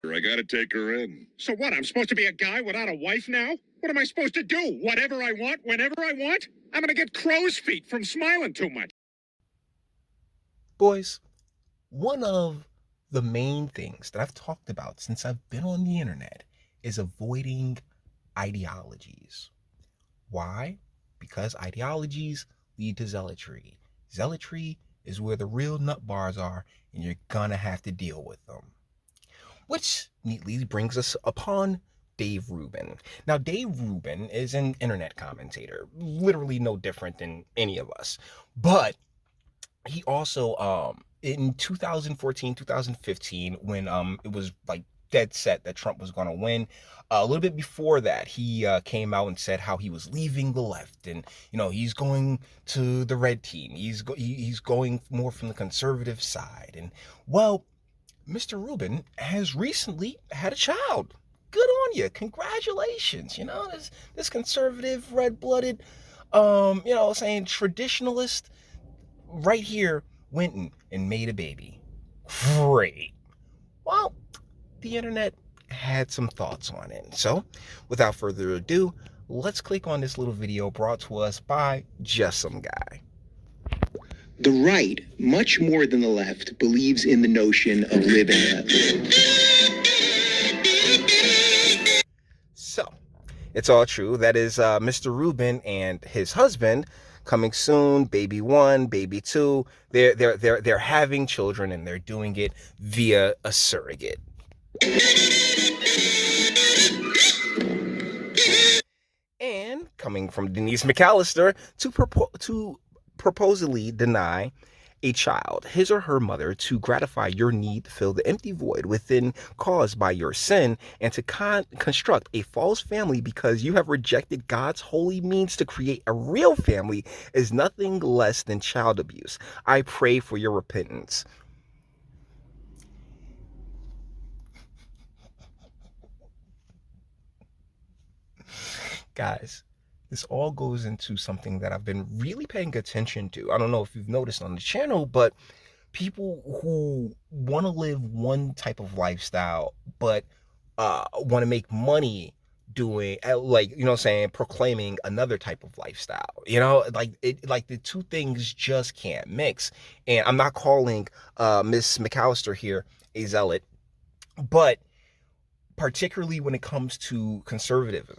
I gotta take her in. So what, I'm supposed to be a guy without a wife now? What am I supposed to do? Whatever I want, whenever I want? I'm gonna get crow's feet from smiling too much. Boys, one of the main things that I've talked about since I've been on the internet is avoiding ideologies. Why? Because ideologies lead to zealotry. Zealotry is where the real nut bars are, and you're gonna have to deal with them. Which neatly brings us upon Dave Rubin. Now, Dave Rubin is an internet commentator, literally no different than any of us. But he also, in 2014, 2015, when it was like dead set that Trump was going to win, a little bit before that, he came out and said how he was leaving the left, and he's going to the red team. He's going more from the conservative side. And well, Mr. Rubin has recently had a child. Good on you. Congratulations. This conservative, red-blooded, saying traditionalist right here went and made a baby. Great. Well, the internet had some thoughts on it. So, without further ado, let's click on this little video brought to us by JustSomeGuy. The right, much more than the left, believes in the notion of living. So, it's all true. That is Mr. Rubin and his husband coming soon, baby 1, baby 2. They're having children, and they're doing it via a surrogate. And coming from Denise McAllister to proposedly deny a child, his or her mother, to gratify your need to fill the empty void within caused by your sin, and to construct a false family because you have rejected God's holy means to create a real family, is nothing less than child abuse. I pray for your repentance. Guys, this all goes into something that I've been really paying attention to. I don't know if you've noticed on the channel, but people who want to live one type of lifestyle, but want to make money doing, proclaiming another type of lifestyle. Like the two things just can't mix. And I'm not calling Miss McAllister here a zealot, but particularly when it comes to conservatism,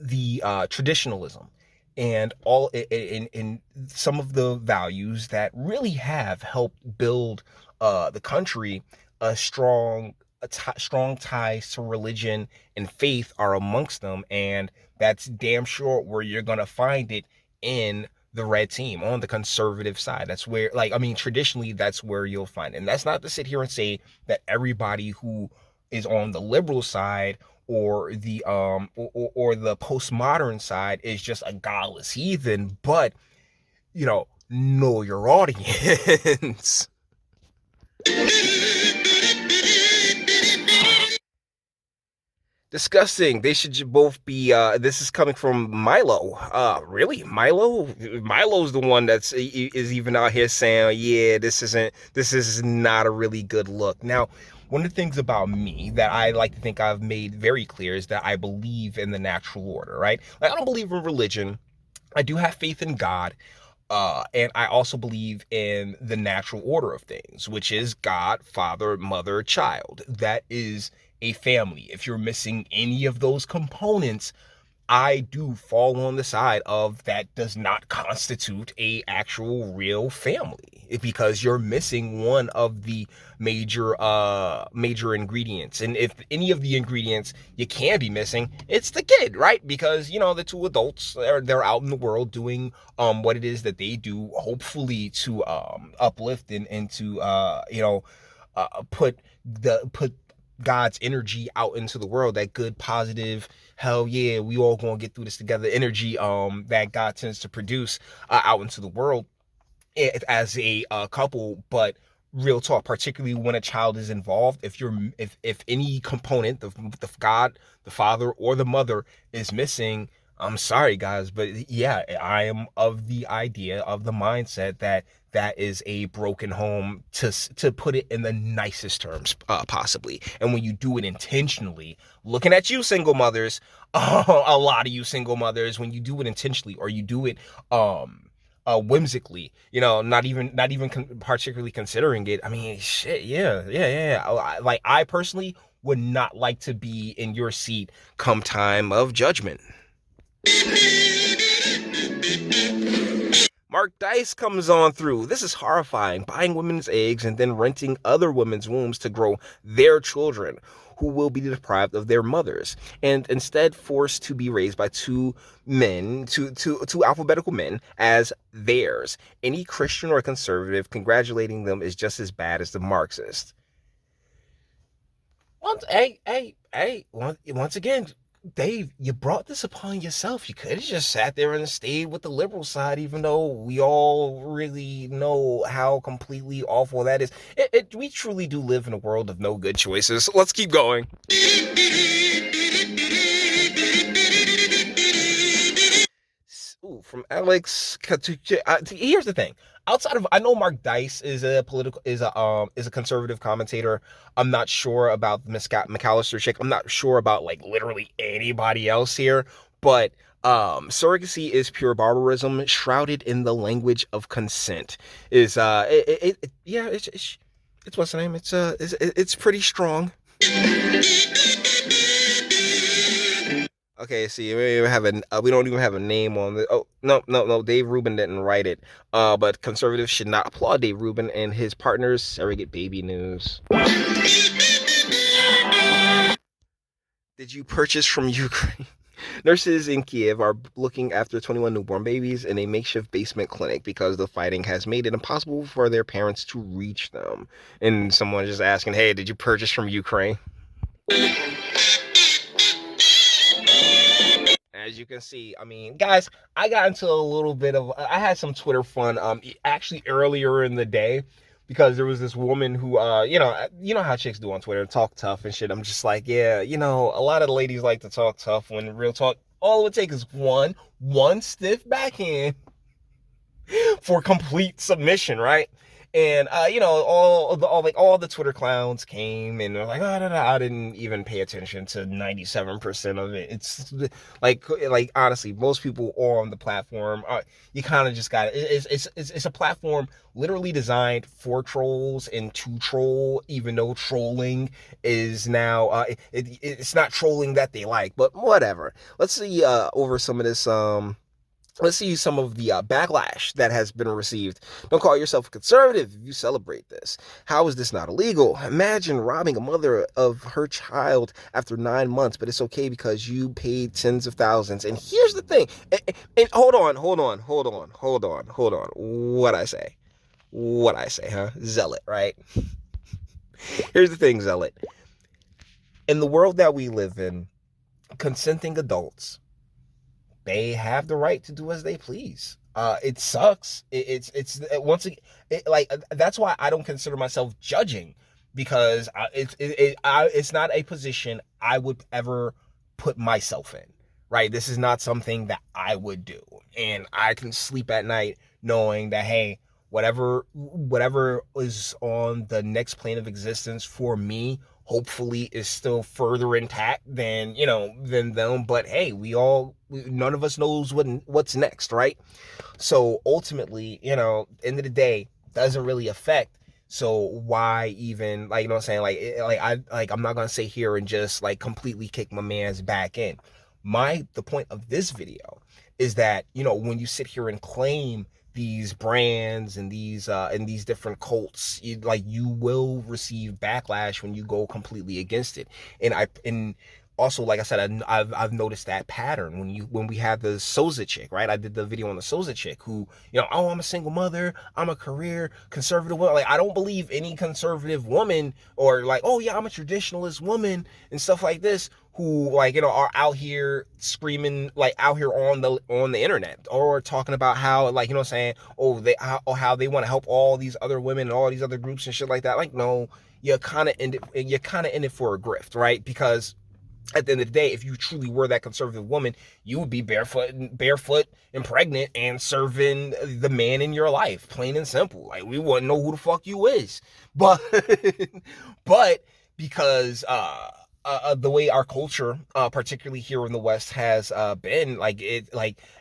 the traditionalism, and all in some of the values that really have helped build the country. Strong ties to religion and faith are amongst them, and that's damn sure where you're gonna find it in the red team, on the conservative side. That's where, traditionally, that's where you'll find it. And that's not to sit here and say that everybody who is on the liberal side or the or the postmodern side is just a godless heathen, but know your audience. Disgusting. They should both be, this is coming from Milo. Really? Milo? Milo's the one is even out here saying, yeah, this is not a really good look. Now, one of the things about me that I like to think I've made very clear is that I believe in the natural order, right? Like, I don't believe in religion. I do have faith in God. And I also believe in the natural order of things, which is God, father, mother, child. That is a family. If you're missing any of those components, I do fall on the side of that does not constitute a actual real family, because you're missing one of the major ingredients. And if any of the ingredients you can be missing, it's the kid, right? Because the two adults, they're out in the world doing what it is that they do, hopefully to uplift and to put God's energy out into the world, that good, positive, hell yeah, we all gonna get through this together energy that God tends to produce out into the world as a couple. But real talk, particularly when a child is involved, if any component, the God, the father, or the mother is missing, I'm sorry guys, but yeah, I am of the idea, of the mindset that that is a broken home, to put it in the nicest terms possibly. And when you do it intentionally, looking at you single mothers, a lot of you single mothers, when you do it intentionally, or you do it whimsically, not even particularly considering it, I mean, shit, yeah. Like, I personally would not like to be in your seat come time of judgment. Mark Dice comes on through. This is horrifying. Buying women's eggs and then renting other women's wombs to grow their children, who will be deprived of their mothers and instead forced to be raised by two alphabetical men as theirs. Any Christian or conservative congratulating them is just as bad as the Marxist. Once again, Dave, you brought this upon yourself. You could have just sat there and stayed with the liberal side, even though we all really know how completely awful that is. We truly do live in a world of no good choices. Let's keep going. Ooh, from Alex. Here's the thing. Outside of, I know Mark Dice is a conservative commentator. I'm not sure about Miss McAllister chick. I'm not sure about like literally anybody else here. But surrogacy is pure barbarism shrouded in the language of consent. It's what's the name? It's pretty strong. Okay, see, we don't even have a name on the. Oh, no. Dave Rubin didn't write it. But conservatives should not applaud Dave Rubin and his partner's surrogate baby news. Did you purchase from Ukraine? Nurses in Kiev are looking after 21 newborn babies in a makeshift basement clinic because the fighting has made it impossible for their parents to reach them. And someone just asking, hey, did you purchase from Ukraine? As you can see, I mean, guys, I got into a little bit of, I had some Twitter fun, actually earlier in the day, because there was this woman who, you know how chicks do on Twitter, talk tough and shit. I'm just like, yeah, a lot of the ladies like to talk tough when real talk, all it would take is one stiff backhand for complete submission, right? And all the Twitter clowns came and they're like, oh, no, I didn't even pay attention to 97% of it. It's like honestly, most people on the platform, you kind of just got it's a platform literally designed for trolls and to troll, even though trolling is now it's not trolling that they like, but whatever. Let's see over some of this Let's see some of the backlash that has been received. Don't call yourself a conservative if you celebrate this. How is this not illegal? Imagine robbing a mother of her child after 9 months, but it's okay because you paid tens of thousands. And here's the thing. And hold on. What I say, huh? Zealot, right? Here's the thing, Zealot. In the world that we live in, consenting adults, they have the right to do as they please. It sucks. That's why I don't consider myself judging, because it's not a position I would ever put myself in, right? This is not something that I would do, and I can sleep at night knowing that, hey, whatever is on the next plane of existence for me, hopefully is still further intact than them. But hey, none of us knows what's next, right? So ultimately, end of the day, doesn't really affect. So why even, I'm not gonna sit here and just completely kick my man's back in. The point of this video is that, when you sit here and claim these brands and these different cults, you will receive backlash when you go completely against it. And also, like I said, I've noticed that pattern when we had the Souza chick, right? I did the video on the Souza chick who, oh, I'm a single mother, I'm a career conservative woman. I don't believe any conservative woman, or oh yeah, I'm a traditionalist woman and stuff like this, who are out here screaming out here on the internet, or talking about how saying, how they want to help all these other women and all these other groups and shit like that. No, you're kind of in it for a grift, right? Because at the end of the day, if you truly were that conservative woman, you would be barefoot and pregnant and serving the man in your life, plain and simple. Like, we wouldn't know who the fuck you is. But but because the way our culture, particularly here in the West, has been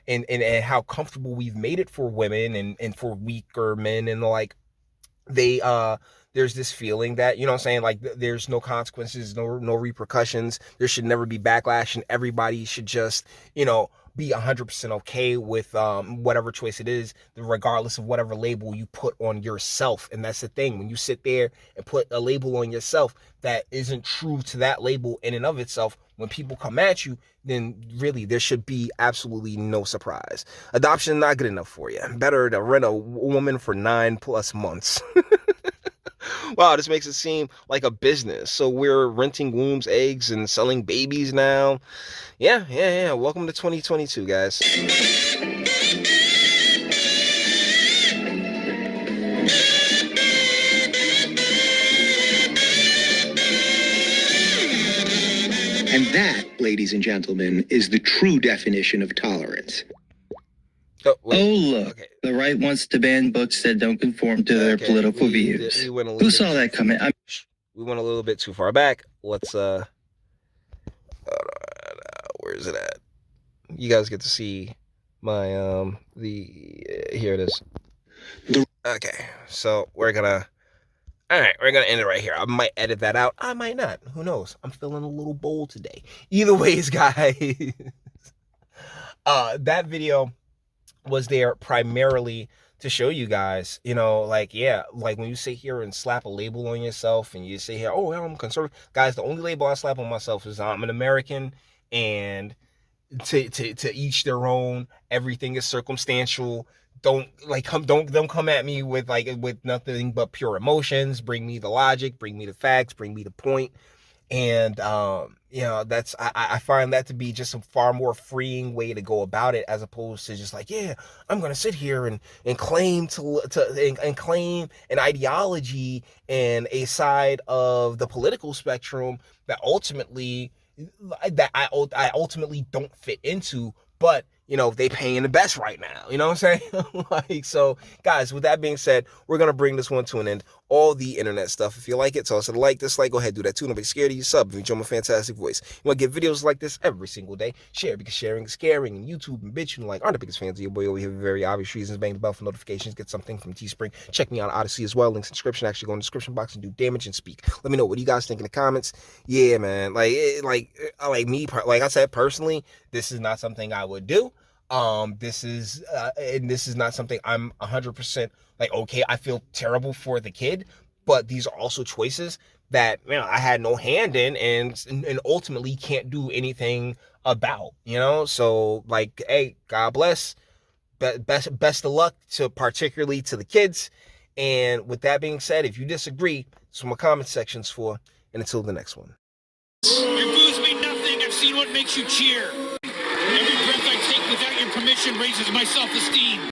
and how comfortable we've made it for women and for weaker men, and like, they there's this feeling that, you know what I'm saying, like, there's no consequences, no repercussions, there should never be backlash, and everybody should just, be 100% okay with whatever choice it is, regardless of whatever label you put on yourself. And that's the thing, when you sit there and put a label on yourself that isn't true to that label in and of itself, when people come at you, then really there should be absolutely no surprise. Adoption not good enough for you. Better to rent a woman for 9+ months. Wow, this makes it seem like a business. So we're renting wombs, eggs, and selling babies now. Yeah. Welcome to 2022, guys. And that, ladies and gentlemen, is the true definition of tolerance. Oh, look. Okay. The right wants to ban books that don't conform to their political views. Who saw that coming? We went a little bit too far back. Let's, where is it at? You guys get to see my, here it is. Okay, so we're gonna end it right here. I might edit that out. I might not. Who knows? I'm feeling a little bold today. Either ways, guys, that video was there primarily to show you guys, like when you sit here and slap a label on yourself and you say here, oh, I'm conservative. Guys, the only label I slap on myself is I'm an American, and to each their own. Everything is circumstantial. Don't come at me with nothing but pure emotions. Bring me the logic, bring me the facts, bring me the point. And that's I find that to be just a far more freeing way to go about it, as opposed to just like, I'm gonna sit here and claim and claim an ideology and a side of the political spectrum that I ultimately don't fit into, but they paying the best right now. You know what I'm saying? So guys, with that being said, we're going to bring this one to an end. All the internet stuff. If you like it, toss it a like, dislike, go ahead, do that too. Don't be scared of your sub if you enjoy my fantastic voice. You want to get videos like this every single day? Share, because sharing is caring, and YouTube and Bitchute aren't the biggest fans of your boy over here for very obvious reasons. Bang the bell for notifications, get something from Teespring. Check me out on Odyssey as well. Links in the description. Actually go in the description box and do damage and speak. Let me know what you guys think in the comments. Yeah, man. Like I said, personally, this is not something I would do. This is not something I'm 100% okay. I feel terrible for the kid, but these are also choices that I had no hand in, and ultimately can't do anything about. So hey, God bless. Best of luck particularly to the kids. And with that being said, if you disagree, that's what my comment section's for. And until the next one. Your booze mean nothing. I've seen what makes you cheer. Every breath I take without your permission raises my self-esteem.